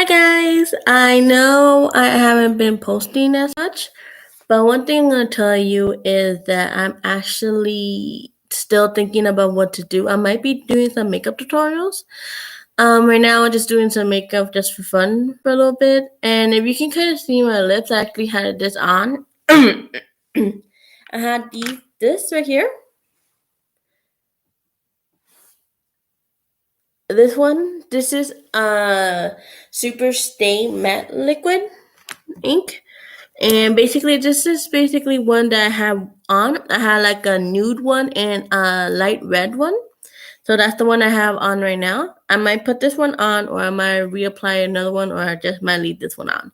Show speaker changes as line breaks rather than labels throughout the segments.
Hi guys, I know I haven't been posting as much, but one thing I'm gonna tell you is that I'm actually still thinking about what to do. I might be doing some makeup tutorials. Right now I'm just doing some makeup just for fun for a little bit, and if you can kind of see my lips, I actually had this on. I had this right here. This is Super Stay Matte Liquid ink. And basically, this is basically one that I have on. I had like a nude one and a light red one. So that's the one I have on right now. I might put this one on, or I might reapply another one, or I just might leave this one on.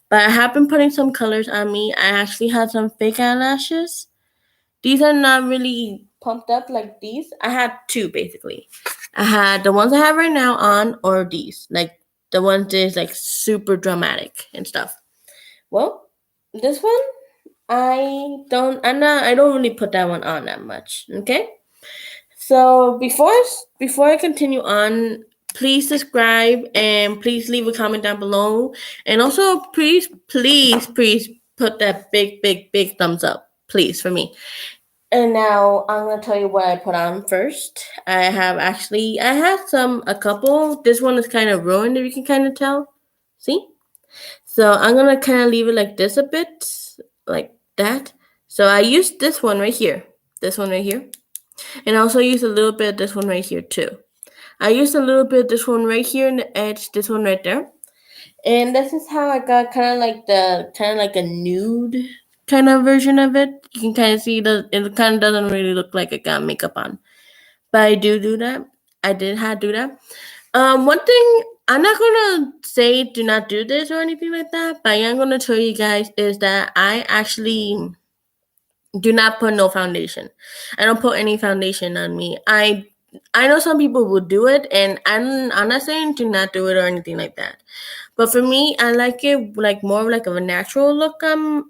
But I have been putting some colors on me. I actually had some fake eyelashes. These are not really pumped up like these. I had two basically. I had the ones I have right now on, or these, like the ones that is like super dramatic and stuff. Well, this one I don't really put that one on that much. Okay. So before I continue on, please subscribe and please leave a comment down below. And also please put that big thumbs up, please, for me. And now I'm gonna tell you what I put on first. I had a couple. This one is kind of ruined, if you can kind of tell. See? So I'm gonna kind of leave it like this a bit, like that. So I used this one right here, and I also used a little bit of this one right here too. I used a little bit of this one right here in the edge, this one right there, and this is how I got kind of like a nude kind of version of it. You can kind of see it kind of doesn't really look like I got makeup on, but I do that. I did have to do that. One thing I'm not gonna say do not do this or anything like that, but I am gonna tell you guys is that I actually do not put no foundation. I don't put any foundation on me. I know some people will do it, and I'm not saying do not do it or anything like that. But for me, I like it like more like of a natural look on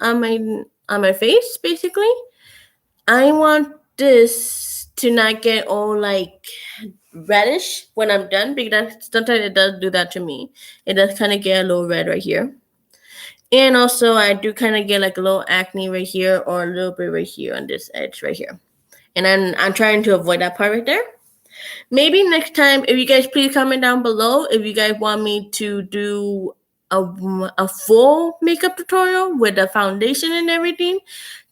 my face. Basically, I want this to not get all like reddish when I'm done, because sometimes it does do that to me. It does kind of get a little red right here. And also, I do kind of get like a little acne right here, or a little bit right here on this edge right here. And I'm trying to avoid that part right there. Maybe next time, if you guys please comment down below if you guys want me to do a full makeup tutorial with the foundation and everything.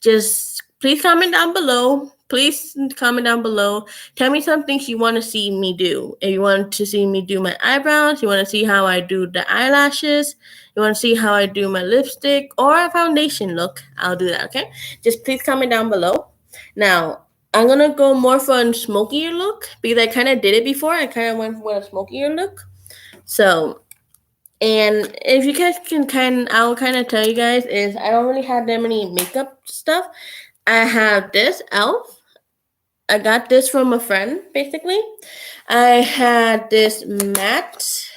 Just please comment down below. Please comment down below. Tell me some things you want to see me do. If you want to see me do my eyebrows, you want to see how I do the eyelashes, you want to see how I do my lipstick or a foundation look, I'll do that, okay? Just please comment down below. Now, I'm gonna go more for a smokier look because I kind of did it before. I kind of went with a smokier look. So, and if you guys I'll kind of tell you guys is I don't really have that many makeup stuff. I have this e.l.f. I got this from a friend, basically. I had this matte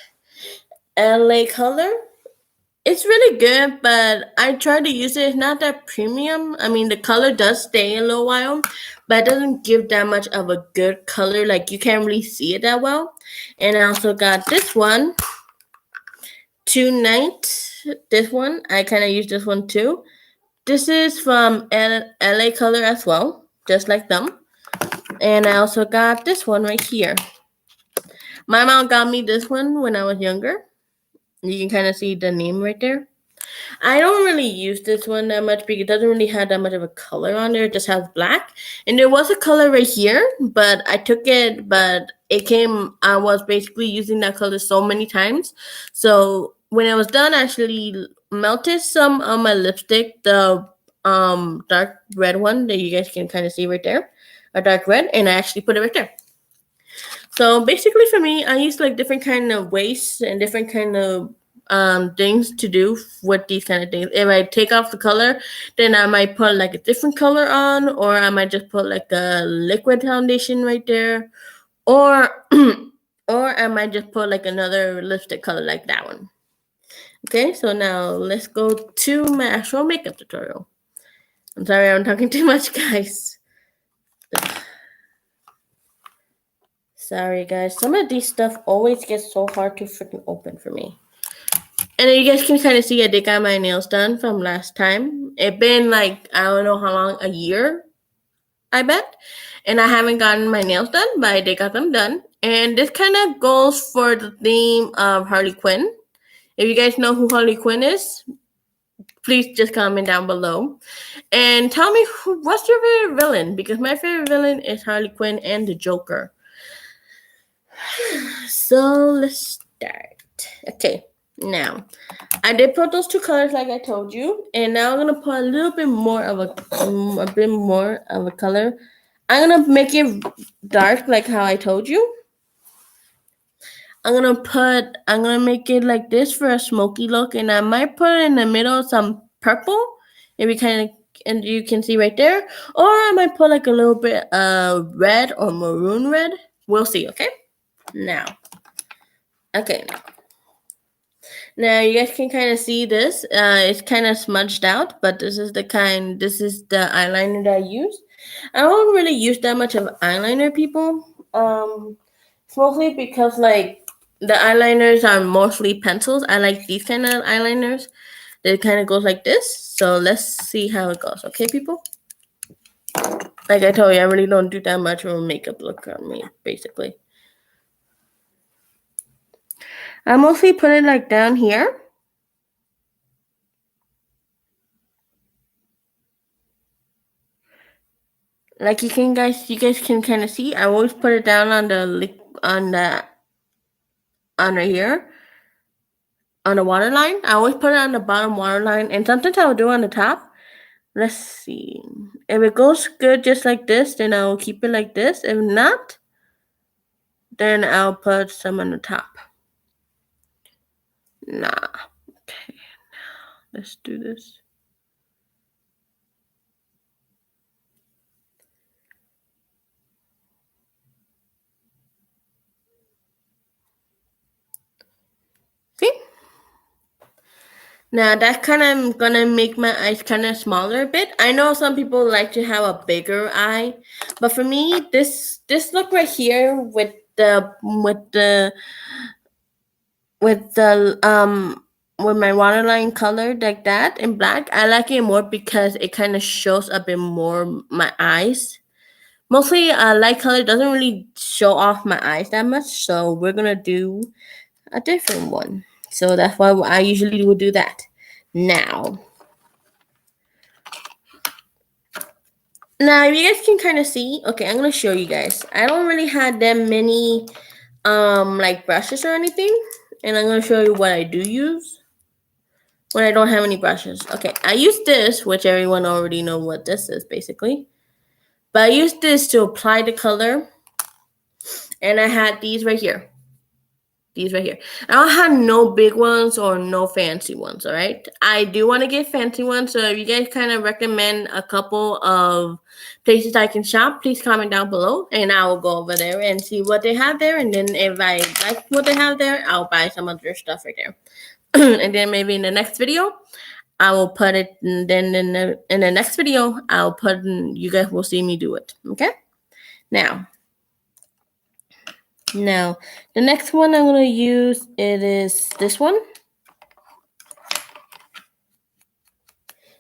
LA color. It's really good, but I tried to use it. It's not that premium. I mean, the color does stay a little while, but it doesn't give that much of a good color. Like, you can't really see it that well. And I also got this one, Tonight. This one, I kind of use this one too. This is from LA Color as well, just like them. And I also got this one right here. My mom got me this one when I was younger. You can kind of see the name right there. I don't really use this one that much because it doesn't really have that much of a color on there. It just has black. And there was a color right here, but I took it, but I was basically using that color so many times. So when it was done, I actually melted some on my lipstick, the dark red one that you guys can kind of see right there, a dark red, and I actually put it right there. So basically for me, I use like different kind of ways and different kind of things to do with these kind of things. If I take off the color, then I might put like a different color on, or I might just put like a liquid foundation right there, or or I might just put like another lipstick color like that one. Okay, so now let's go to my actual makeup tutorial. I'm sorry I'm talking too much, guys. Sorry, guys. Some of these stuff always gets so hard to freaking open for me. And then you guys can kind of see I did got my nails done from last time. It been like, I don't know how long, a year, I bet. And I haven't gotten my nails done, but I did got them done. And this kind of goes for the theme of Harley Quinn. If you guys know who Harley Quinn is, please just comment down below. And tell me what's your favorite villain, because my favorite villain is Harley Quinn and the Joker. So let's start. Okay, now I did put those two colors like I told you, and now I'm gonna put a little bit more of a color. I'm gonna make it dark like how I told you. I'm gonna make it like this for a smoky look, and I might put in the middle some purple, if you kind of, and you can see right there, or I might put like a little bit of red or maroon red. We'll see. Okay, now. Okay. Now you guys can kind of see this. It's kind of smudged out, but this is the eyeliner that I use. I don't really use that much of eyeliner, people. It's mostly because like the eyeliners are mostly pencils. I like these kind of eyeliners. It kind of goes like this. So let's see how it goes. Okay, people? Like I told you, I really don't do that much of a makeup look on me, basically. I mostly put it like down here. Like you guys can kind of see. I always put it down on right here on the waterline. I always put it on the bottom waterline, and sometimes I'll do it on the top. Let's see. If it goes good just like this, then I will keep it like this. If not, then I'll put some on the top. Nah. Okay. Now let's do this. See? Now that kind of gonna make my eyes kind of smaller a bit. I know some people like to have a bigger eye, but for me, this look right here with my waterline color like that in black, I like it more because it kind of shows a bit more my eyes. Mostly, light color doesn't really show off my eyes that much, so we're gonna do a different one. So that's why I usually would do that. Now, you guys can kind of see. Okay, I'm gonna show you guys. I don't really have that many like brushes or anything, and I'm gonna show you what I do use when I don't have any brushes. Okay, I use this, which everyone already know what this is basically, but I use this to apply the color, and I had these right here. These right here. I don't have no big ones or no fancy ones, all right? I do want to get fancy ones, so if you guys kind of recommend a couple of places I can shop, please comment down below, and I will go over there and see what they have there, and then if I like what they have there, I'll buy some other stuff right there. And then maybe in the next video, I will put it, and then in the next video, I'll put, you guys will see me do it, okay? Now, the next one I'm going to use, it is this one.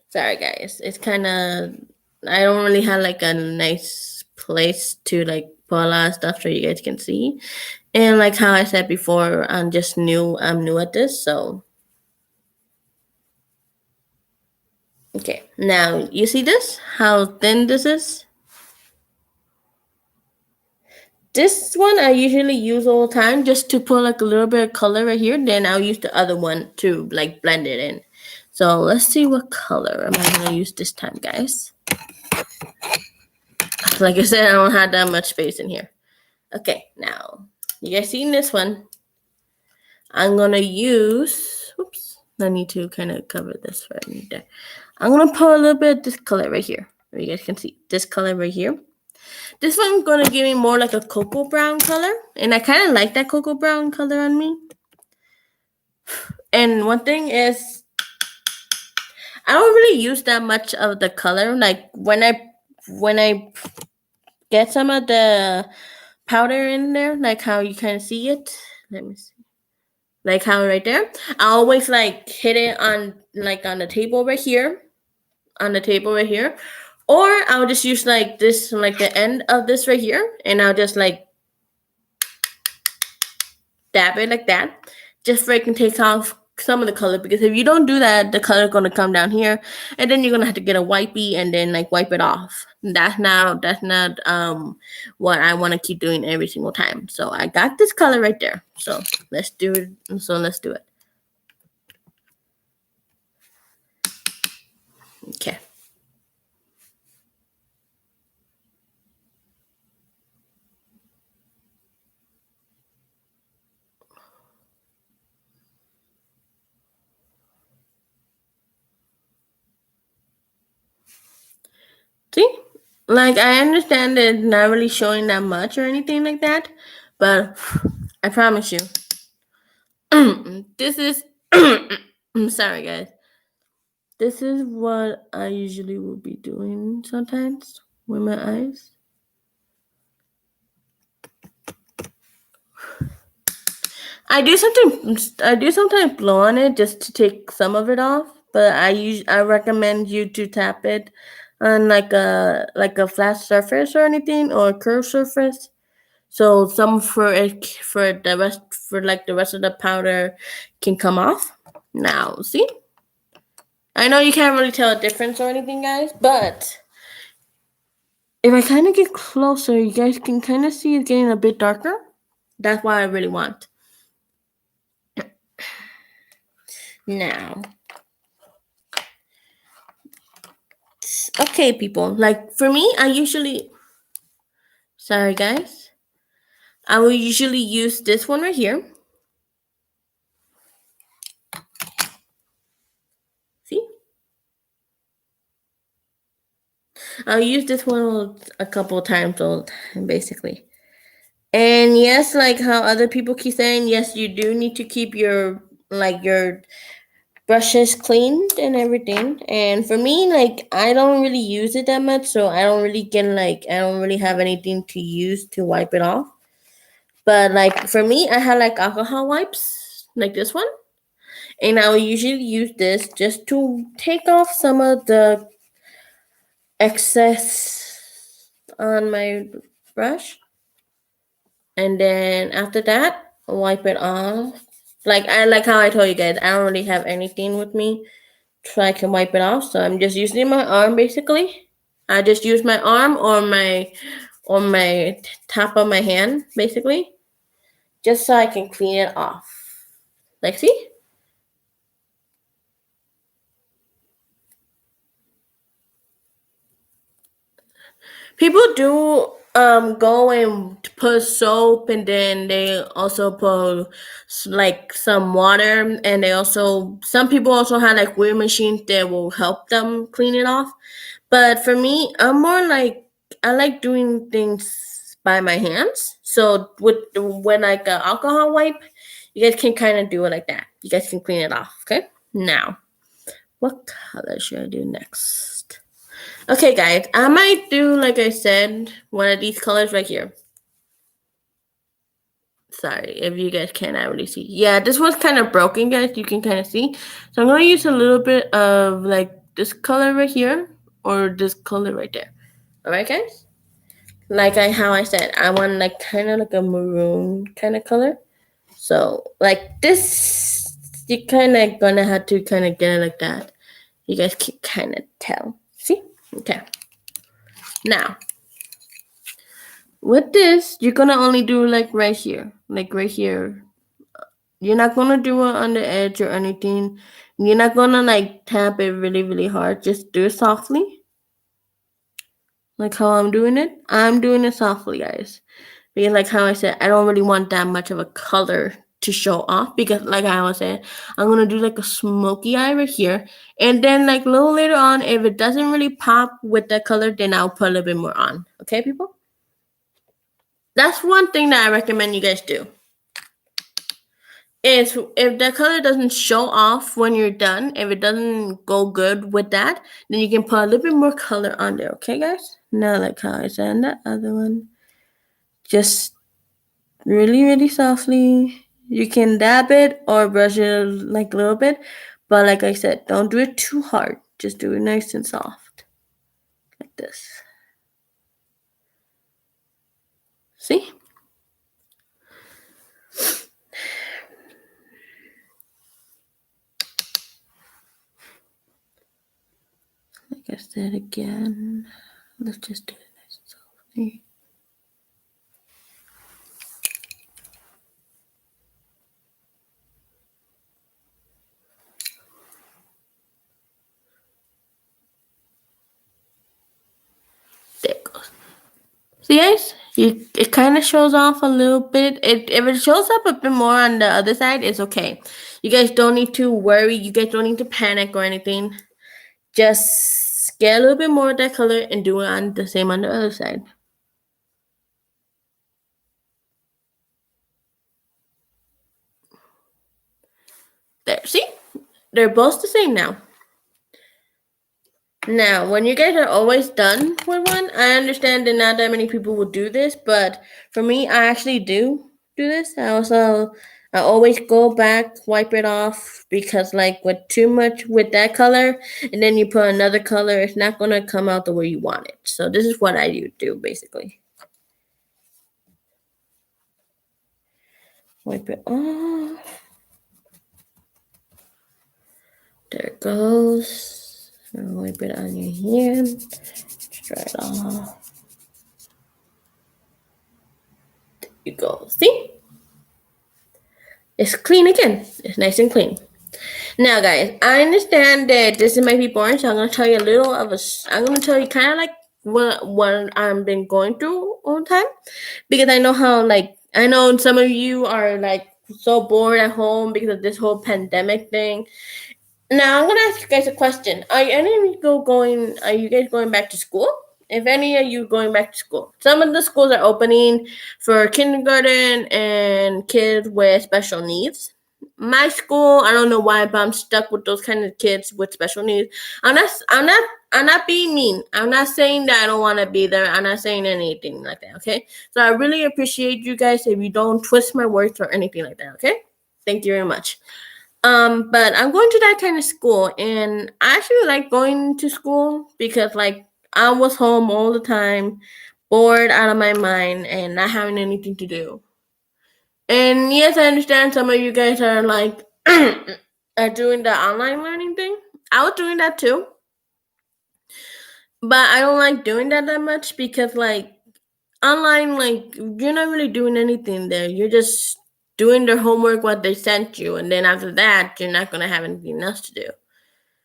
Sorry, guys. It's kind of, I don't really have like a nice place to like put a lot of stuff so you guys can see. And like how I said before, I'm new at this, so. Okay, now you see this? How thin this is? This one I usually use all the time just to put like a little bit of color right here. Then I'll use the other one to like blend it in. So let's see what color am I gonna use this time, guys. Like I said, I don't have that much space in here. Okay, now you guys seen this one? I'm gonna use. Oops, I need to kind of cover this right there. I'm gonna put a little bit of this color right here. You guys can see this color right here. This one's gonna give me more like a cocoa brown color, and I kind of like that cocoa brown color on me. And one thing is, I don't really use that much of the color. Like when I get some of the powder in there, like how you kind of see it. Let me see. like how right there. I always like hit it on like on the table right here, on the table right here, or I'll just use like this, like the end of this right here, and I'll just like dab it like that, just so I can take off some of the color. Because if you don't do that, the color is gonna come down here, and then you're gonna have to get a wipey and then like wipe it off. That's not what I want to keep doing every single time. So I got this color right there. So let's do it. Okay. See? Like, I understand that it's not really showing that much or anything like that, but I promise you, this is. I'm sorry, guys. This is what I usually will be doing sometimes with my eyes. I do sometimes blow on it just to take some of it off, but I recommend you to tap it on like a flat surface or anything, or a curved surface. So some for it, for like the rest of the powder can come off. Now, see? I know you can't really tell a difference or anything, guys, but if I kind of get closer, you guys can kind of see it getting a bit darker. That's what I really want. Now, okay, people. Like for me, sorry, guys. I will usually use this one right here. See? I'll use this one a couple of times, basically. And yes, like how other people keep saying, yes, you do need to keep your brushes cleaned and everything. And for me, like I don't really use it that much, so I don't really have anything to use to wipe it off. But like for me, I have like alcohol wipes, like this one. And I will usually use this just to take off some of the excess on my brush. And then after that, wipe it off. Like how I told you guys, I don't really have anything with me so I can wipe it off. So I'm just using my arm basically. I just use my arm or my top of my hand basically, just so I can clean it off. Like see? People do go and put soap, and then they also put like some water, and they also some people also have like weird machines that will help them clean it off. But for me, I'm more like I like doing things by my hands. So with when like an alcohol wipe, you guys can kind of do it like that. You guys can clean it off. Okay. Now, what color should I do next? Okay, guys, I might do, like I said, one of these colors right here. Sorry if you guys cannot really see. Yeah, this one's kind of broken, guys. You can kind of see. So I'm going to use a little bit of like this color right here or this color right there. All right, guys? How I said, I want like kind of like a maroon kind of color. So like this, you kind of going to have to kind of get it like that. You guys can kind of tell. See? Okay. Now, with this, you're gonna only do like right here. Like right here. You're not gonna do it on the edge or anything. You're not gonna like tap it really, really hard. Just do it softly. Like how I'm doing it. I'm doing it softly, guys. Because like how I said, I don't really want that much of a color to show off, because like I was saying, I'm gonna do like a smoky eye right here, and then like a little later on, if it doesn't really pop with that color, then I'll put a little bit more on. Okay, people? That's one thing that I recommend you guys do. Is if the color doesn't show off when you're done, if it doesn't go good with that, then you can put a little bit more color on there. Okay, guys? Now, like how I said in that other one, just really, really softly. You can dab it or brush it like a little bit, but like I said, don't do it too hard. Just do it nice and soft, like this. See? Like I said again, let's just do it nice and softly. There it goes. See, guys, it kind of shows off a little bit. If it shows up a bit more on the other side, it's okay. You guys don't need to worry. You guys don't need to panic or anything. Just get a little bit more of that color and do it on the same on the other side. There, see? They're both the same now. Now, when you guys are always done with one, I understand that not that many people will do this, but for me, I actually do this. I always go back, wipe it off because, like, with too much with that color, and then you put another color, it's not gonna come out the way you want it. So this is what I do basically. Wipe it off. There it goes. Wipe it on your hand. Just dry it off. There you go. See? It's clean again. It's nice and clean. Now, guys, I understand that this might be boring, so I'm gonna tell you a little of a. I'm gonna tell you kind of like what I've been going through all the time, because I know how I know some of you are like so bored at home because of this whole pandemic thing. Now I'm gonna ask you guys a question. Are any of you going? Are you guys going back to school? If any of you going back to school, some of the schools are opening for kindergarten and kids with special needs. My school, I don't know why, but I'm stuck with those kind of kids with special needs. I'm not being mean. I'm not saying that I don't want to be there. I'm not saying anything like that. Okay. So I really appreciate you guys if you don't twist my words or anything like that. Okay. Thank you very much. But I'm going to that kind of school, and I actually like going to school because I was home all the time, bored out of my mind, and not having anything to do. And yes, I understand some of you guys are are doing the online learning thing. I was doing that too, but I don't like doing that much because online, you're not really doing anything there. You're just doing their homework what they sent you, and then after that, you're not gonna have anything else to do.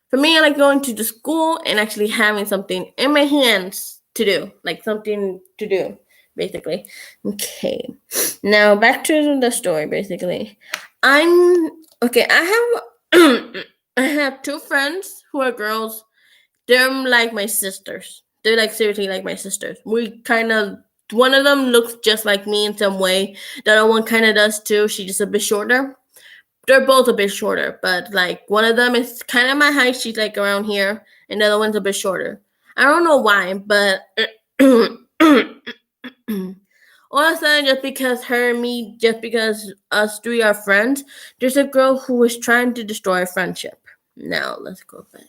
For me, I like going to the school and actually having something in my hands to do, like something to do, basically. Okay, now back to the story. Basically, I'm okay. I have I have two friends who are girls. They're like my sisters. They're like seriously like my sisters. We kind of one of them looks just like me in some way. The other one kind of does too. She's just a bit shorter. They're both a bit shorter, but one of them is kind of my height. She's like around here, and the other one's a bit shorter. I don't know why, but all of a sudden, just because her and me, just because us three are friends, there's a girl who is trying to destroy our friendship. Now let's go back.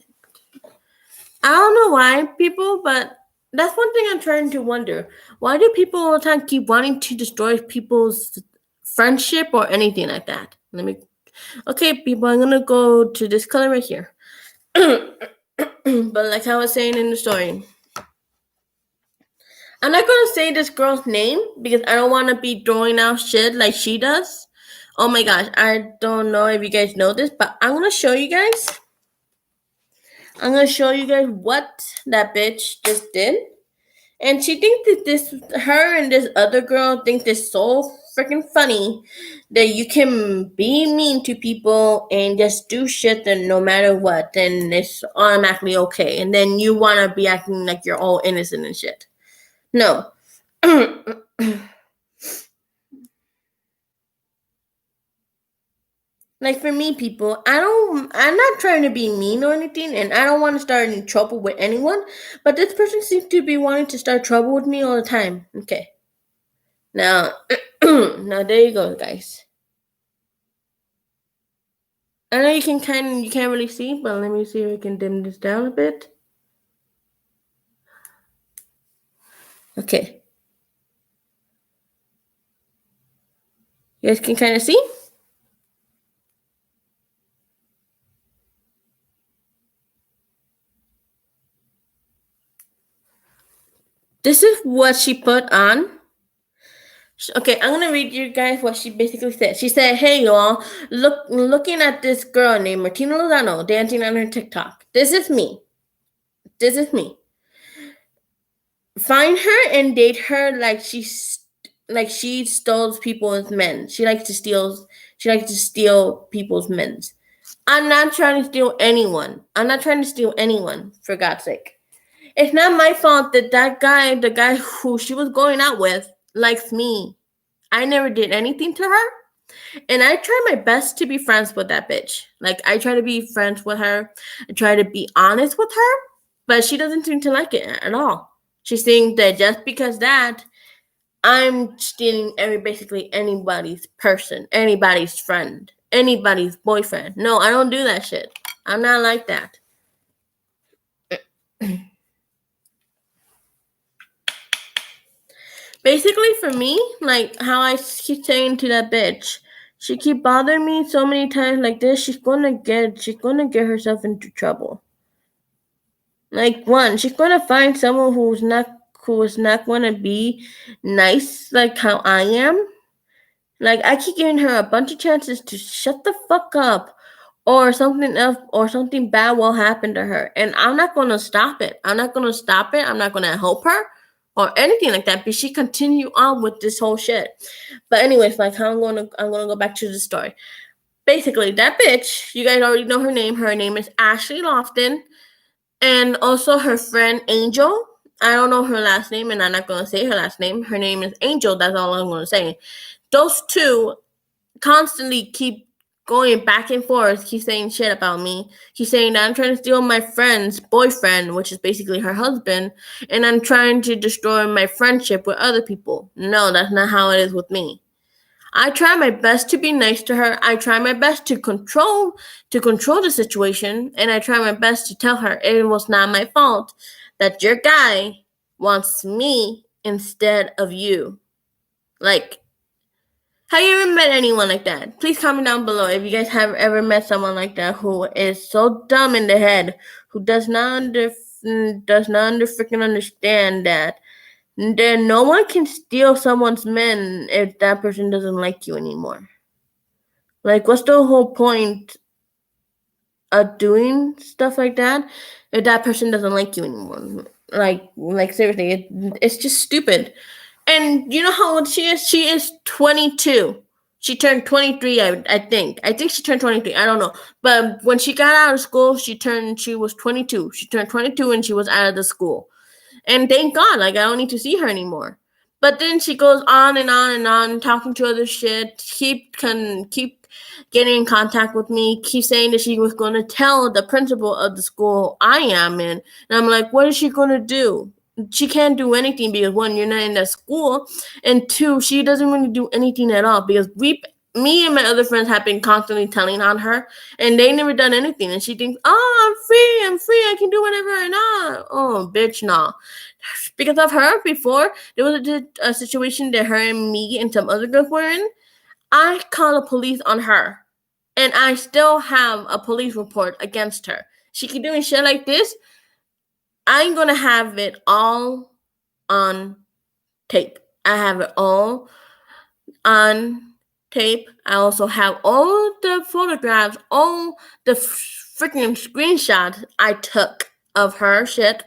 I don't know why people, but that's one thing I'm trying to wonder. Why do people all the time keep wanting to destroy people's friendship or anything like that? Okay, people, I'm gonna go to this color right here. But like I was saying in the story, I'm not gonna say this girl's name because I don't want to be throwing out shit like she does. Oh my gosh, I don't know if you guys know this, but I'm gonna show you guys. I'm gonna show you guys what that bitch just did. And she thinks that her and this other girl think this so freaking funny that you can be mean to people and just do shit that no matter what, then it's automatically okay. And then you want to be acting like you're all innocent and shit. No. Like for me, people, I'm not trying to be mean or anything, and I don't want to start in trouble with anyone, but this person seems to be wanting to start trouble with me all the time. Okay. Now, now there you go, guys. I know you can't really see, but let me see if I can dim this down a bit. Okay. You guys can kind of see? This is what she put on. Okay, I'm gonna read you guys what she basically said. She said, "Hey y'all, looking at this girl named Martina Lozano dancing on her TikTok. This is me. This is me. Find her and date her like she steals people's men. She likes to steal. She likes to steal people's men's. I'm not trying to steal anyone. I'm not trying to steal anyone. For God's sake." It's not my fault that the guy who she was going out with, likes me. I never did anything to her. And I try my best to be friends with that bitch. Like, I try to be friends with her. I try to be honest with her. But she doesn't seem to like it at all. She thinks that just because that, I'm stealing basically anybody's person, anybody's friend, anybody's boyfriend. No, I don't do that shit. I'm not like that. Basically, for me, like how I keep saying to that bitch, she keep bothering me so many times like this. She's gonna get herself into trouble. Like, one, she's gonna find someone who is not gonna be nice like how I am. Like, I keep giving her a bunch of chances to shut the fuck up, or something else, or something bad will happen to her, and I'm not gonna stop it. I'm not gonna stop it. I'm not gonna help her or anything like that. But she continue on with this whole shit. But anyways, like how I'm gonna go back to the story. Basically, that bitch, you guys already know her name. Her name is Ashley Lofton, and also her friend Angel. I don't know her last name, and I'm not gonna say her last name. Her name is Angel. That's all I'm gonna say. Those two constantly keep going back and forth, keep saying shit about me. He's saying that I'm trying to steal my friend's boyfriend, which is basically her husband, and I'm trying to destroy my friendship with other people. No, that's not how it is with me. I try my best to be nice to her. I try my best to control the situation, and I try my best to tell her it was not my fault that your guy wants me instead of you. Like, have you ever met anyone like that? Please comment down below if you guys have ever met someone like that who is so dumb in the head, who does not freaking understand that then no one can steal someone's men if that person doesn't like you anymore. Like, what's the whole point of doing stuff like that if that person doesn't like you anymore? Like seriously, it's just stupid. And you know how old she is? She is 22. She turned 23, I think. I think she turned 23. I don't know. But when she got out of school, she was 22. She turned 22 and she was out of the school. And thank God, like, I don't need to see her anymore. But then she goes on and on and on, talking to other shit, keep getting in contact with me, keep saying that she was going to tell the principal of the school I am in. And I'm like, what is she going to do? She can't do anything because, one, you're not in that school, and two, she doesn't really do anything at all because me and my other friends have been constantly telling on her, and they never done anything. And she thinks, oh, I'm free, I can do whatever I want. Oh, bitch, nah. Because of her, before there was a situation that her and me and some other girls were in, I called the police on her, and I still have a police report against her. She keep doing shit like this. I'm gonna have it all on tape. I have it all on tape. I also have all the photographs, all the freaking screenshots I took of her shit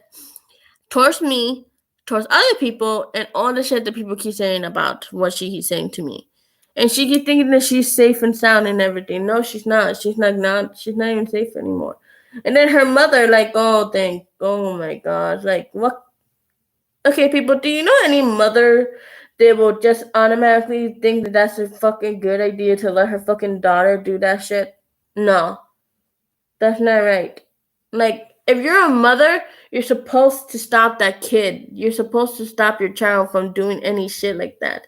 towards me, towards other people, and all the shit that people keep saying about what she keeps saying to me. And she keeps thinking that she's safe and sound and everything. No, she's not. She's not even safe anymore. And then her mother, like, oh my gosh, like, what? Okay, people, do you know any mother that will just automatically think that that's a fucking good idea to let her fucking daughter do that shit? No, that's not right. Like, if you're a mother, you're supposed to stop that kid. You're supposed to stop your child from doing any shit like that.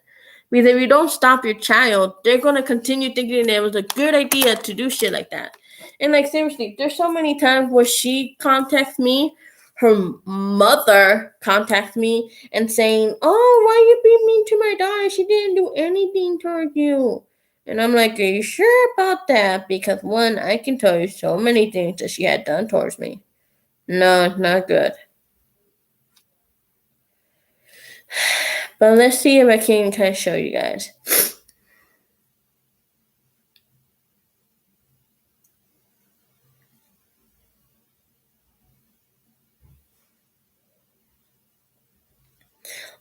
Because if you don't stop your child, they're going to continue thinking that it was a good idea to do shit like that. And like seriously, there's so many times where she contacts me, her mother contacts me and saying, "Oh, why you being mean to my daughter? She didn't do anything toward you." And I'm like, "Are you sure about that?" Because one, I can tell you so many things that she had done towards me. No, not good. But let's see if I can kind of show you guys.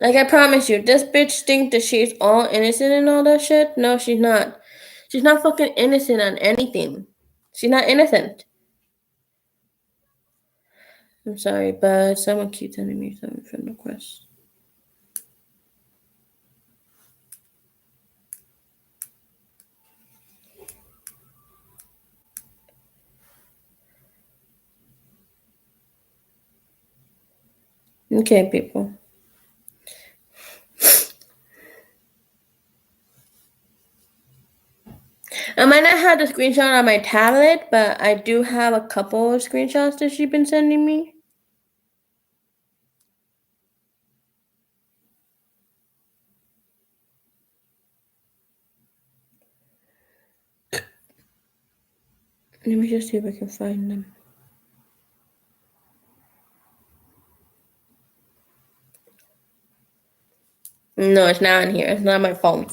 Like I promise you, this bitch thinks that she's all innocent and all that shit. No, she's not. She's not fucking innocent on anything. She's not innocent. I'm sorry, but someone keeps sending me some friend requests. Okay, people. I might not have the screenshot on my tablet, but I do have a couple of screenshots that she's been sending me. Let me just see if I can find them. No, it's not on here. It's not on my phone.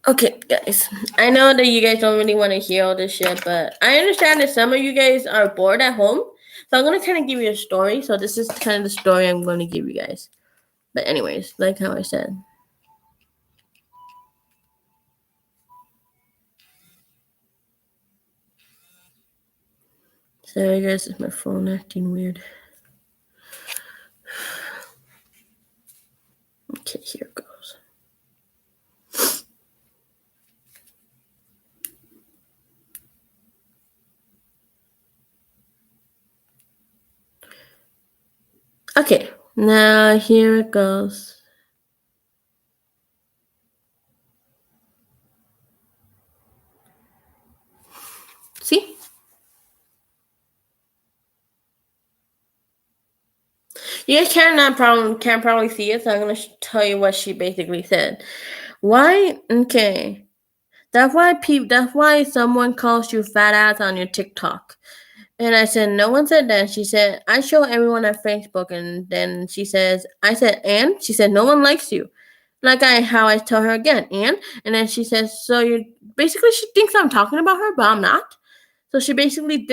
Okay, guys. I know that you guys don't really want to hear all this shit, but I understand that some of you guys are bored at home. So I'm going to kind of give you a story. So this is kind of the story I'm going to give you guys. But anyways, like how I said. Sorry guys, it's my phone acting weird. Okay, here it goes. Okay, now here it goes. See? You guys can't probably see it, so I'm gonna tell you what she basically said. Why? Okay, that's why someone calls you fat ass on your TikTok. And I said, no one said that. She said, I show everyone on Facebook. And then she says, I said, and she said, no one likes you. Like how I tell her again, and then she says, so you basically she thinks I'm talking about her, but I'm not. So she basically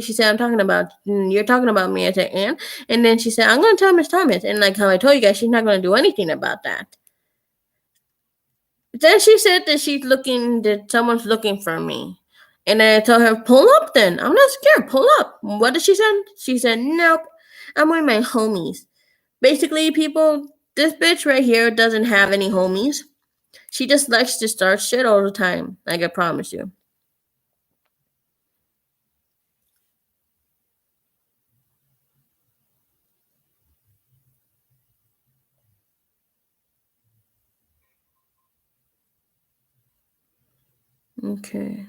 she said, I'm talking about, you're talking about me. I said, and then she said, I'm going to tell Miss Thomas. And like how I told you guys, she's not going to do anything about that. Then she said that someone's looking for me. And I told her, pull up then. I'm not scared. Pull up. What did she say? She said, nope. I'm with my homies. Basically, people, this bitch right here doesn't have any homies. She just likes to start shit all the time. Like I promise you. Okay.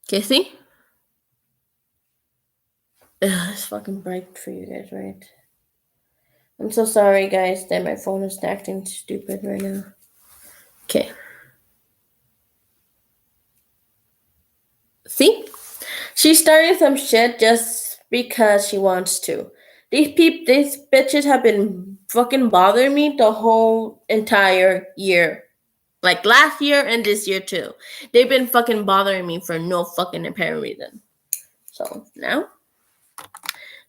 Okay, see? Ugh, it's fucking bright for you guys, right? I'm so sorry, guys, that my phone is acting stupid right now. Okay. See? She started some shit just because she wants to. These bitches have been fucking bothering me the whole entire year. Like last year and this year too. They've been fucking bothering me for no fucking apparent reason. So now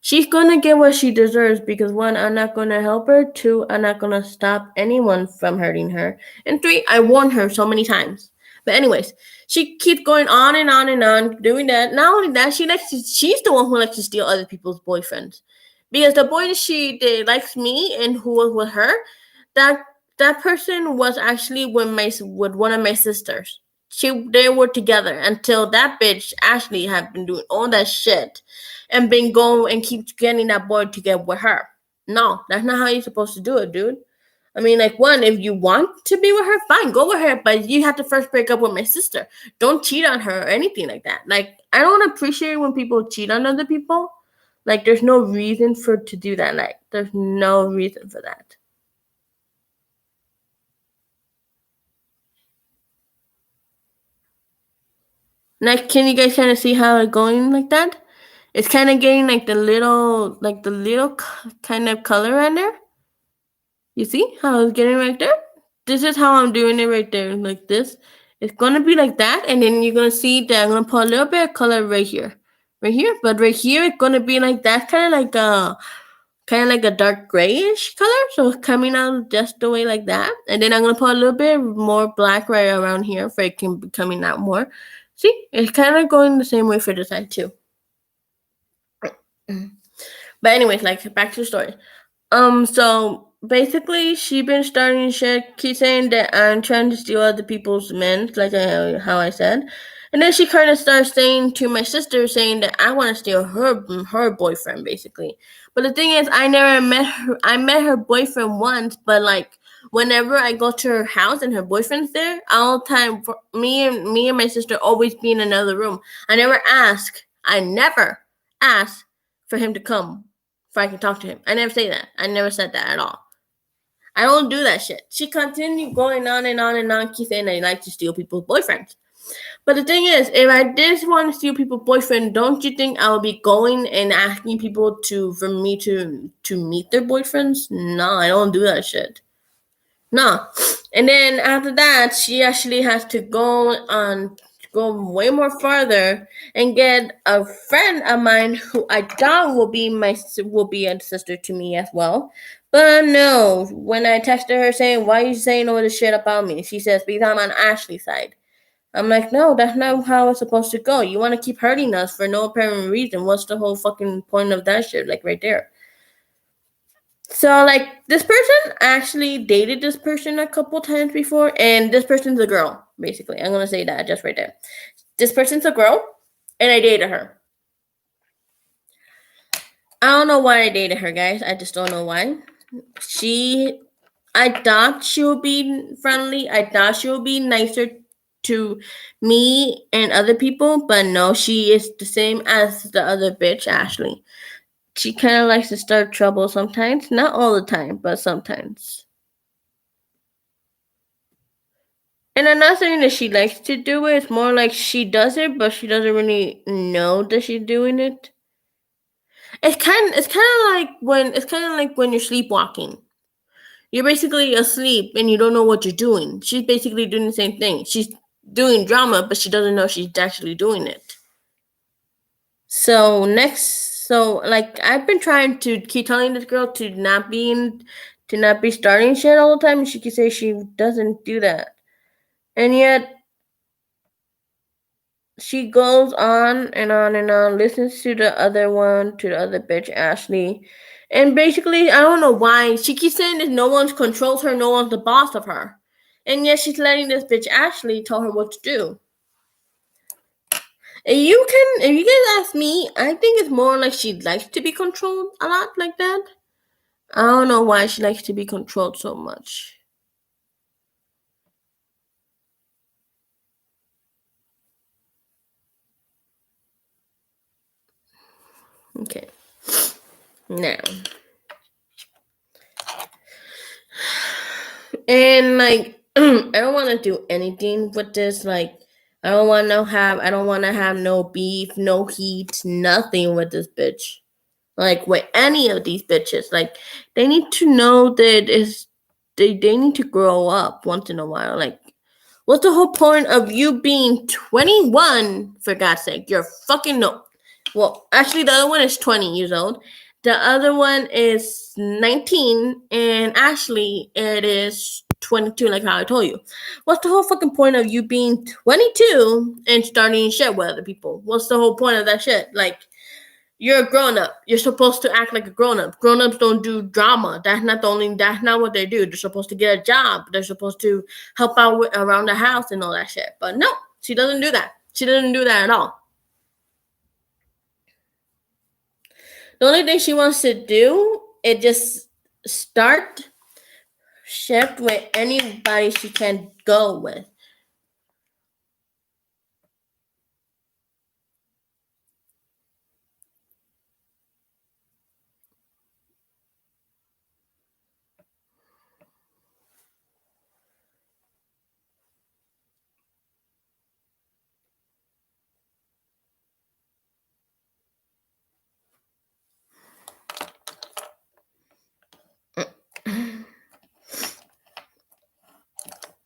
she's gonna get what she deserves because one, I'm not gonna help her. Two, I'm not gonna stop anyone from hurting her. And three, I warned her so many times. But anyways, she keeps going on and on and on doing that. Not only that, she's the one who likes to steal other people's boyfriends. Because the boy that likes me and who was with her, that that person was actually with one of my sisters. They were together until that bitch Ashley had been doing all that shit and been going and keep getting that boy to get with her. No, that's not how you're supposed to do it, dude. I mean, like, one, if you want to be with her, fine, go with her, but you have to first break up with my sister. Don't cheat on her or anything like that. Like, I don't appreciate when people cheat on other people. Like, there's no reason for to do that. Like, there's no reason for that. Like, can you guys kind of see how it's going like that? It's kind of getting like the little kind of color on there. You see how it's getting right there? This is how I'm doing it right there, like this. It's gonna be like that, and then you're gonna see that I'm gonna put a little bit of color right here. But right here, it's gonna be like that, kind of like a dark grayish color. So it's coming out just the way like that, and then I'm gonna put a little bit more black right around here, for it can be coming out more. See, it's kind of going the same way for this side too. But anyways, like back to the story. So basically, she been starting shit, keep saying that I'm trying to steal other people's men, like how I said. And then she kind of starts saying to my sister, saying that I want to steal her boyfriend, basically. But the thing is, I never met her. I met her boyfriend once, but like whenever I go to her house and her boyfriend's there, all the time, me and my sister always be in another room. I never ask. I never ask for him to come if I can talk to him. I never say that. I never said that at all. I don't do that shit. She continued going on and on and on, keep saying I like to steal people's boyfriends. But the thing is, if I did want to steal people's boyfriend, don't you think I would be going and asking people for me to meet their boyfriends? No, I don't do that shit. No. And then after that, she actually has to go way more farther and get a friend of mine who I thought will be a sister to me as well. But no, when I texted her saying, "Why are you saying all this shit about me?" She says, "Because I'm on Ashley's side." I'm like, no, that's not how it's supposed to go. You want to keep hurting us for no apparent reason. What's the whole fucking point of that shit? Like right there. So like this person actually dated this person a couple times before, and this person's a girl. Basically, I'm gonna say that just right there. This person's a girl, and I dated her. I don't know why I dated her, guys. I just don't know why. She, I thought she would be friendly. I thought she would be nicer to me and other people, but no, she is the same as the other bitch, Ashley. She kind of likes to start trouble sometimes. Not all the time, but sometimes. And I'm not saying that she likes to do it. It's more like she does it, but she doesn't really know that she's doing it. It's kind of like when you're sleepwalking. You're basically asleep and you don't know what you're doing. She's basically doing the same thing. She's doing drama, but she doesn't know she's actually doing it. So like I've been trying to keep telling this girl to not be starting shit all the time, and she can say she doesn't do that, and yet she goes on and on and on, listens to the other bitch, Ashley. And basically, I don't know why. She keeps saying that no one controls her, no one's the boss of her. And yet she's letting this bitch Ashley tell her what to do. And if you guys ask me, I think it's more like she likes to be controlled a lot like that. I don't know why she likes to be controlled so much. Okay. Now. And like I don't want to do anything with this. Like I don't want to have no beef, no heat, nothing with this bitch. Like with any of these bitches. Like they need to know that they need to grow up once in a while. Like what's the whole point of you being 21, for God's sake? You're fucking no. Well, actually the other one is 20 years old. The other one is 19, and Ashley, it is 22, like how I told you. What's the whole fucking point of you being 22 and starting shit with other people? What's the whole point of that shit? Like, you're a grown up. You're supposed to act like a grown up. Grown ups don't do drama. That's not what they do. They're supposed to get a job. They're supposed to help out around the house and all that shit. But no, she doesn't do that. She doesn't do that at all. The only thing she wants to do is just start ship with anybody she can go with.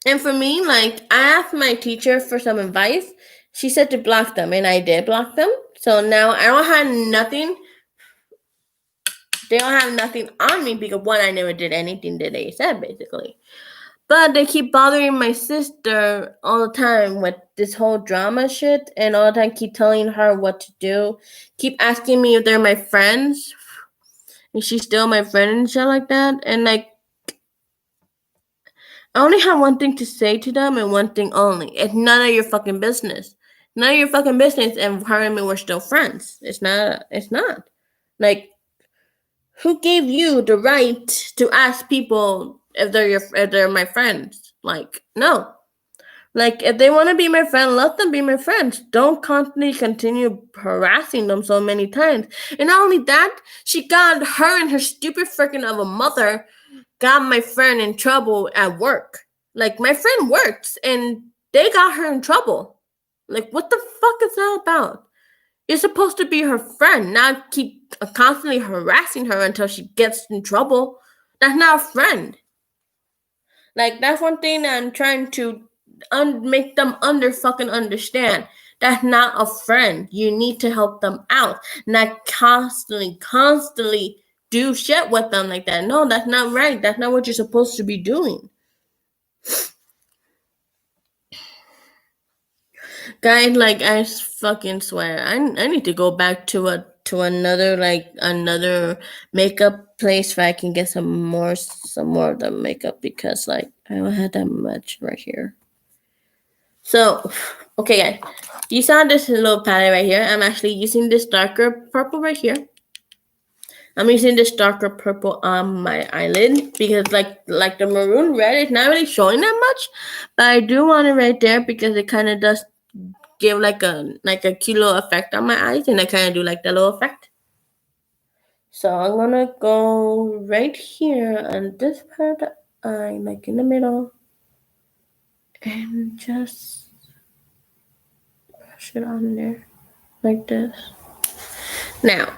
And for me, like, I asked my teacher for some advice. She said to block them, and I did block them. So now I don't have nothing. They don't have nothing on me because one, I never did anything that they said, basically. But they keep bothering my sister all the time with this whole drama shit, and all the time keep telling her what to do, keep asking me if they're my friends, and she's still my friend and shit like that. And like, I only have one thing to say to them and one thing only. It's none of your fucking business. None of your fucking business, and her and me were still friends. It's not. It's not. Like, who gave you the right to ask people if they're my friends? Like, no. Like, if they want to be my friend, let them be my friends. Don't constantly continue harassing them so many times. And not only that, she got her and her stupid freaking of a mother got my friend in trouble at work. Like, my friend works and they got her in trouble. Like, what the fuck is that about? You're supposed to be her friend, not keep constantly harassing her until she gets in trouble. That's not a friend. Like, that's one thing that I'm trying to make them fucking understand. That's not a friend. You need to help them out, not constantly do shit with them like that. No, that's not right. That's not what you're supposed to be doing. Guys, like, I fucking swear, I need to go back to another makeup place where I can get some more of the makeup, because like I don't have that much right here. So, okay, guys, you saw this little palette right here. I'm actually using this darker purple right here. I'm using this darker purple on my eyelid because like the maroon red is not really showing that much, but I do want it right there because it kind of does give like a cute little effect on my eyes, and I kind of do like that little effect. So I'm gonna go right here on this part of the eye, like in the middle, and just brush it on there like this. Now,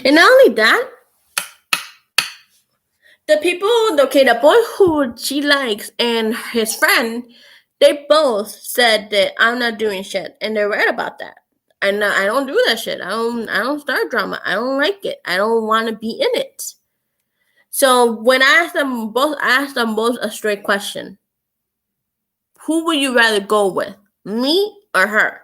and not only that, the boy who she likes and his friend, they both said that I'm not doing shit, and they're right about that. And I don't do that shit. I don't start drama. I don't like it. I don't want to be in it. So when I asked them both a straight question. Who would you rather go with? Me or her?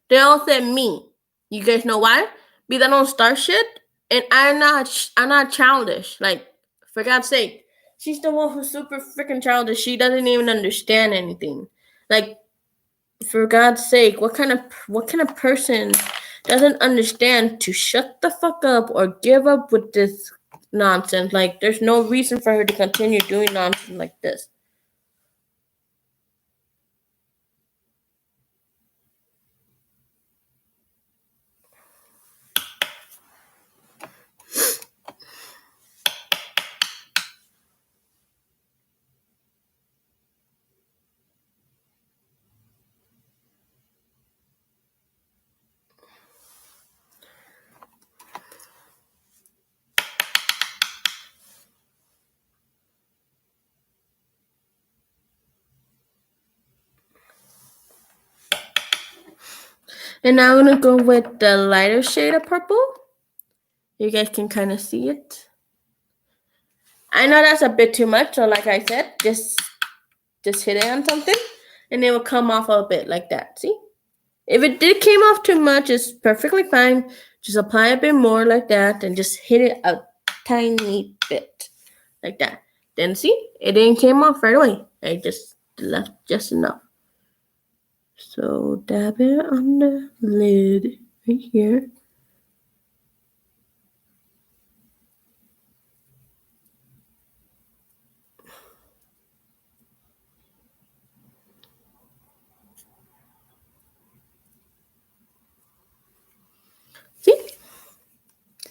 They all said me. You guys know why? Because I don't start shit, and I'm not childish. Like, for God's sake, she's the one who's super freaking childish. She doesn't even understand anything. Like, for God's sake, what kind of person doesn't understand to shut the fuck up or give up with this nonsense? Like, there's no reason for her to continue doing nonsense like this. And now I'm gonna go with the lighter shade of purple. You guys can kind of see it. I know that's a bit too much, so like I said, just hit it on something, and it will come off a bit like that. See? If it did came off too much, it's perfectly fine. Just apply a bit more like that, and just hit it a tiny bit like that. Then see, it didn't came off right away. I just left just enough. So dab it on the lid right here.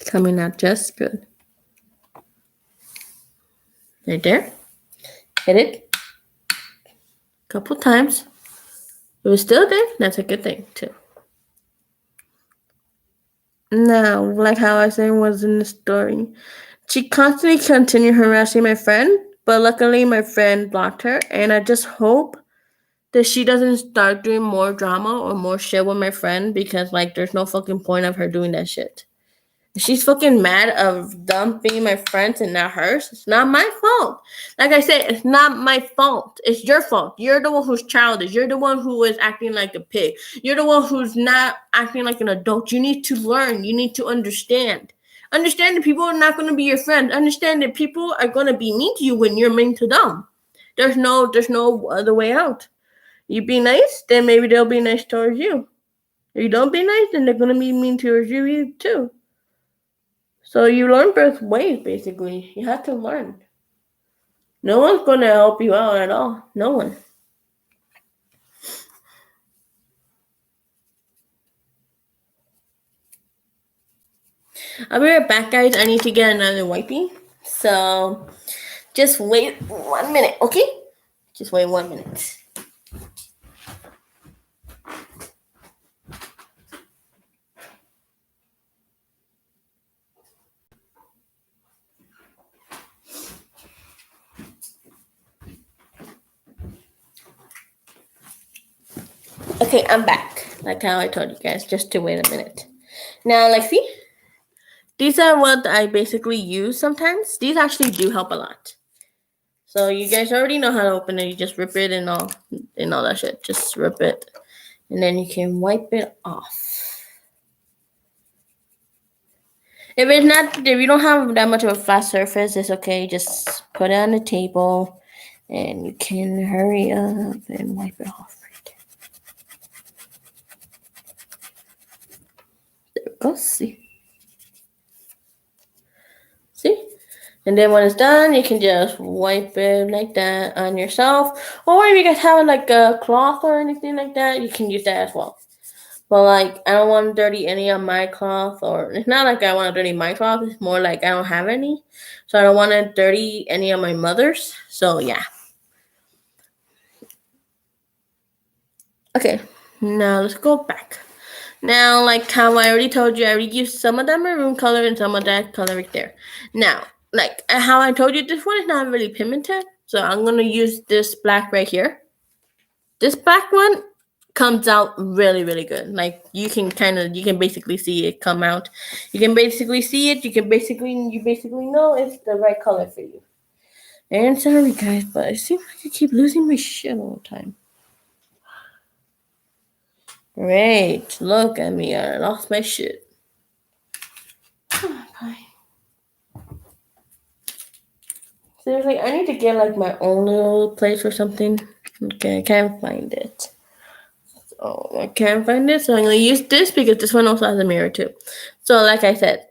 coming out just good. Right there. Hit it a couple times. It was still there. That's a good thing too. Now, like how I said was in the story, she constantly continued harassing my friend, but luckily my friend blocked her, and I just hope that she doesn't start doing more drama or more shit with my friend because like there's no fucking point of her doing that shit. She's fucking mad of dumping my friends and not hers. It's not my fault. Like I said, it's not my fault. It's your fault. You're the one who's childish. You're the one who is acting like a pig. You're the one who's not acting like an adult. You need to learn. You need to understand. Understand that people are not going to be your friends. Understand that people are going to be mean to you when you're mean to them. There's no other way out. You be nice, then maybe they'll be nice towards you. If you don't be nice, then they're going to be mean towards you too. So you learn both ways, basically. You have to learn. No one's going to help you out at all. No one. I'll be right back, guys. I need to get another wipey. So just wait 1 minute, okay? Just wait 1 minute. Okay, I'm back. Like how I told you guys, just to wait a minute. Now, like, see? These are what I basically use sometimes. These actually do help a lot. So you guys already know how to open it. You just rip it and all that shit. Just rip it. And then you can wipe it off. If you don't have that much of a flat surface, it's okay. Just put it on the table and you can hurry up and wipe it off. There we go. See? And then when it's done, you can just wipe it like that on yourself. Or if you guys have like a cloth or anything like that, you can use that as well. But like, I don't want to dirty any of my cloth, or it's not like I want to dirty my cloth. It's more like I don't have any, so I don't want to dirty any of my mother's. So yeah. Okay, now let's go back. Now, like how I already told you, I already used some of that maroon color and some of that color right there. Now, like how I told you, this one is not really pigmented, so I'm gonna use this black right here. This black one comes out really, really good. Like you can basically see it come out. You can basically see it. You basically know it's the right color for you. And sorry guys, but it seems like I keep losing my shit all the time. Great, look at me, I lost my shit. Seriously, I need to get like my own little place or something. Okay, I can't find it. Oh, I can't find it, so I'm going to use this because this one also has a mirror too. So like I said,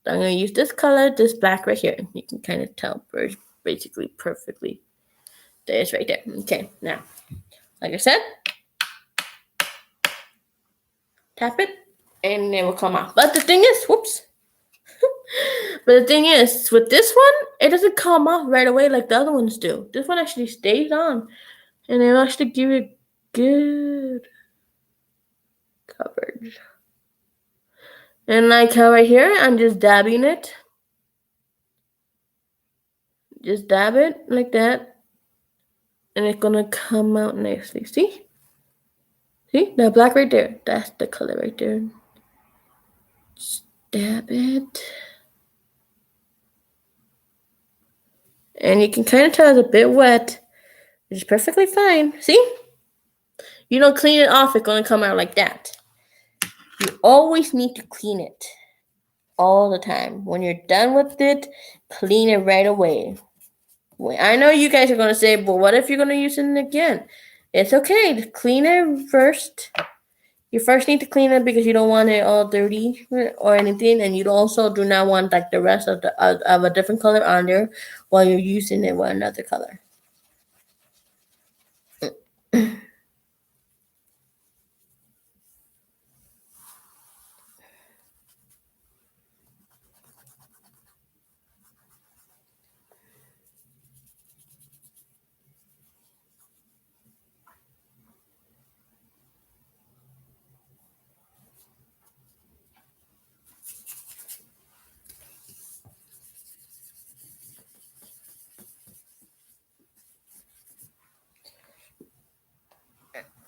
I'm going to use this color, this black right here. You can kind of tell basically perfectly. There's right there. Okay, now, like I said, tap it, and it will come out. But the thing is, whoops. But the thing is, with this one, it doesn't come off right away like the other ones do. This one actually stays on, and it'll actually give you good coverage. And like how right here, I'm just dabbing it. Just dab it like that, and it's gonna come out nicely. See? See? That black right there. That's the color right there. Just dab it. And you can kind of tell it's a bit wet, which is perfectly fine. See? You don't clean it off, it's gonna come out like that. You always need to clean it. All the time. When you're done with it, clean it right away. I know you guys are going to say, but what if you're going to use it again? It's okay. Just clean it first. You first need to clean it because you don't want it all dirty or anything, and you also do not want like the rest of of a different color on there while you're using it with another color.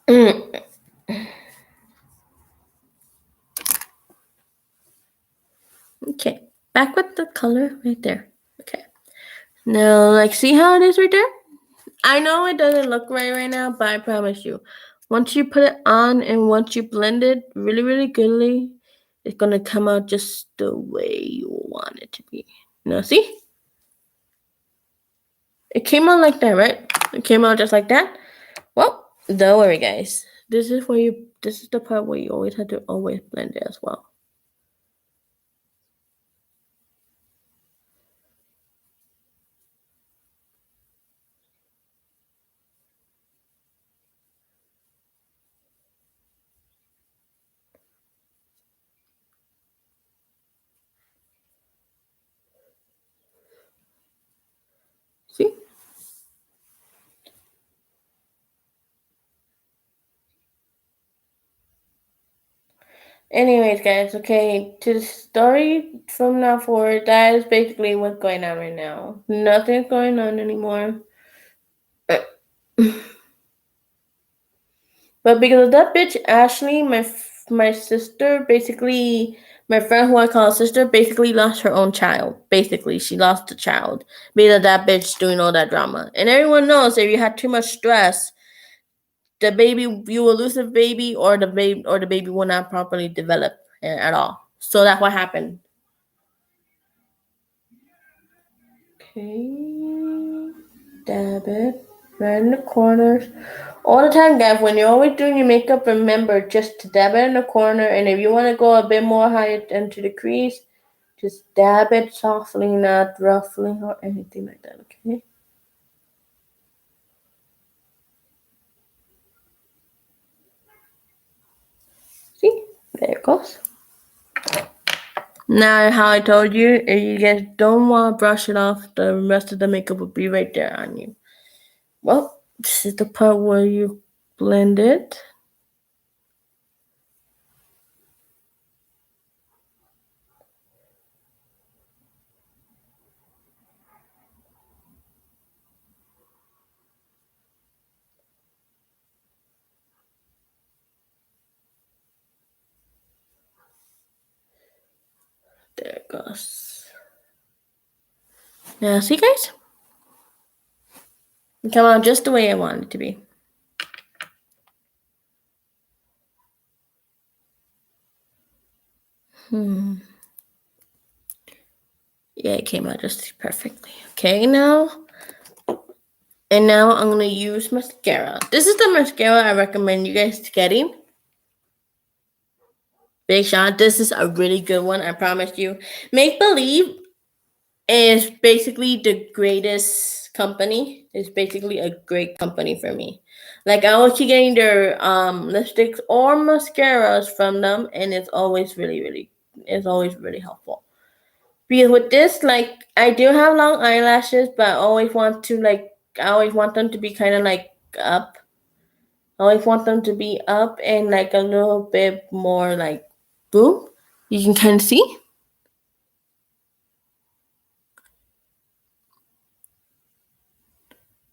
Mm. Okay, back with the color right there. Okay, now like see how it is right there? I know it doesn't look right now, but I promise you, once you put it on and once you blend it really, really goodly, it's gonna come out just the way you want it to be. Now see? It came out like that, right? It came out just like that. Well, don't worry guys. This is the part where you always have to always blend it as well. See? Anyways, guys, okay, to the story from now forward, that is basically what's going on right now. Nothing's going on anymore. But because of that bitch Ashley, my sister, basically my friend who I call sister, basically lost her own child. Basically, she lost a child because of that bitch doing all that drama. And everyone knows if you had too much stress, the baby you will lose the baby, or the baby will not properly develop at all. So that's what happened. Okay, dab it right in the corners. All the time, guys, when you're always doing your makeup, remember just to dab it in the corner. And if you want to go a bit more higher into the crease, just dab it softly, not roughly or anything like that, okay? See? There it goes. Now, how I told you, if you guys don't want to brush it off, the rest of the makeup will be right there on you. Well, this is the part where you blend it. There it goes. Now, see, guys? It come out just the way I want it to be. Yeah, it came out just perfectly. Okay, now. And now I'm going to use mascara. This is the mascara I recommend you guys getting. Big Shot. This is a really good one, I promise you. Make Believe is basically the greatest company. It's basically a great company for me. Like I was getting their lipsticks or mascaras from them, and it's always really helpful. Because with this, like I do have long eyelashes, but I always want them to be kind of like up. I always want them to be up and like a little bit more like boom. You can kind of see.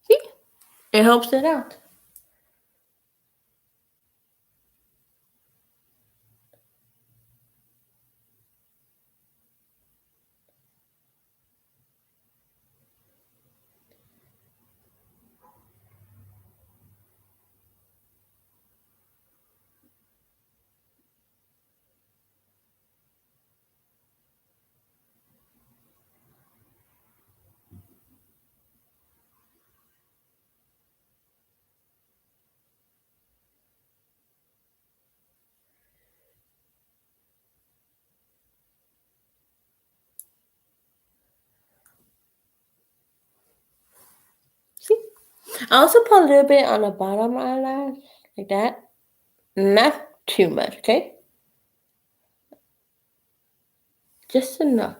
See, it helps it out. See, I also put a little bit on the bottom eyelash like that. Not too much, okay? Just enough.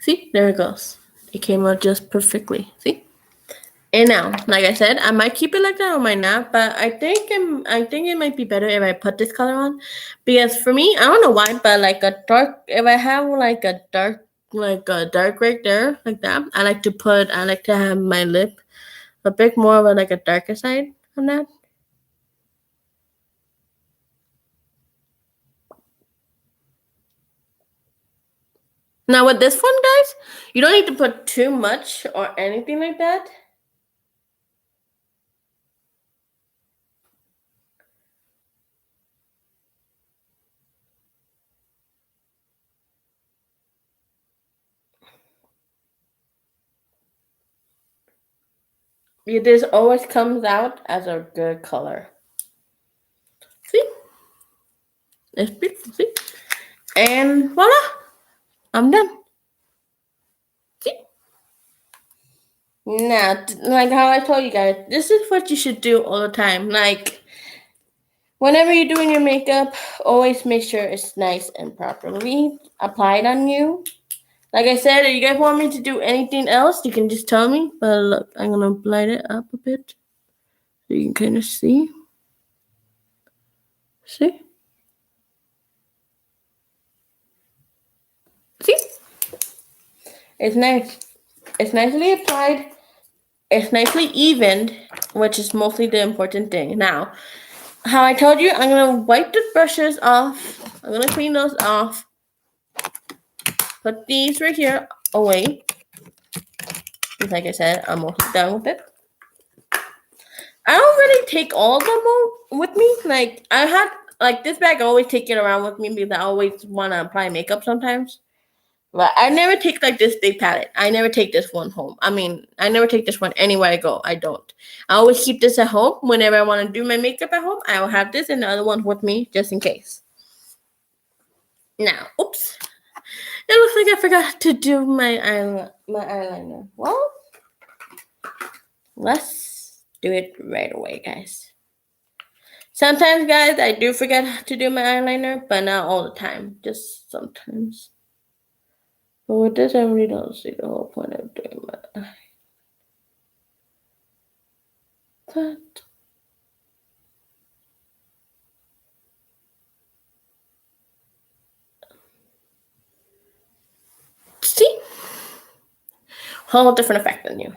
See, there it goes. It came out just perfectly. See? And now, like I said, I might keep it like that or might not, but I think it might be better if I put this color on, because for me, I don't know why, but like a dark, if I have like a dark right there, like that, I like to have my lip a bit more of a like a darker side on that. Now with this one, guys, you don't need to put too much or anything like that. This always comes out as a good color. See? It's beautiful, see? And voila! I'm done. See? Now, like how I told you guys, this is what you should do all the time. Like, whenever you're doing your makeup, always make sure it's nice and properly applied on you. Like I said, if you guys want me to do anything else, you can just tell me. But look, I'm going to light it up a bit so you can kind of see. See? See? It's nice. It's nicely applied. It's nicely evened, which is mostly the important thing. Now, how I told you, I'm going to wipe the brushes off. I'm going to clean those off. Put these right here away. Like I said, I'm almost done with it. I don't really take all of them with me. Like, I had, like, this bag, I always take it around with me because I always want to apply makeup sometimes. But I never take, like, this big palette. I never take this one home. I mean, I never take this one anywhere I go. I don't. I always keep this at home. Whenever I want to do my makeup at home, I will have this and the other one with me just in case. Now, oops. It looks like I forgot to do my eyeliner. Well, let's do it right away, guys. Sometimes, guys, I do forget to do my eyeliner, but not all the time. Just sometimes. But with this, I really don't see the whole point of doing my eye. But see? Whole different effect than you.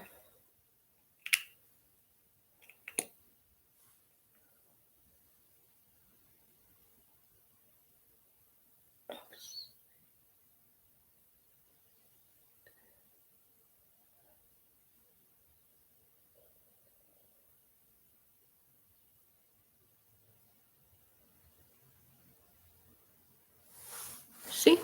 See?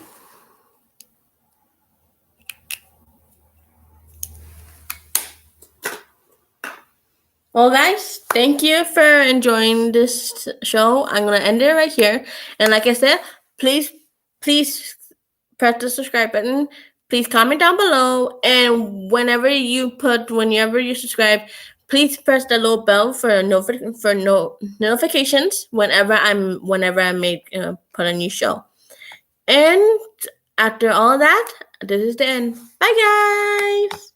Well, guys, thank you for enjoying this show. I'm going to end it right here. And like I said, please press the subscribe button. Please comment down below. And whenever you subscribe, please press the little bell for notifications whenever I make put a new show. And after all that, this is the end. Bye, guys.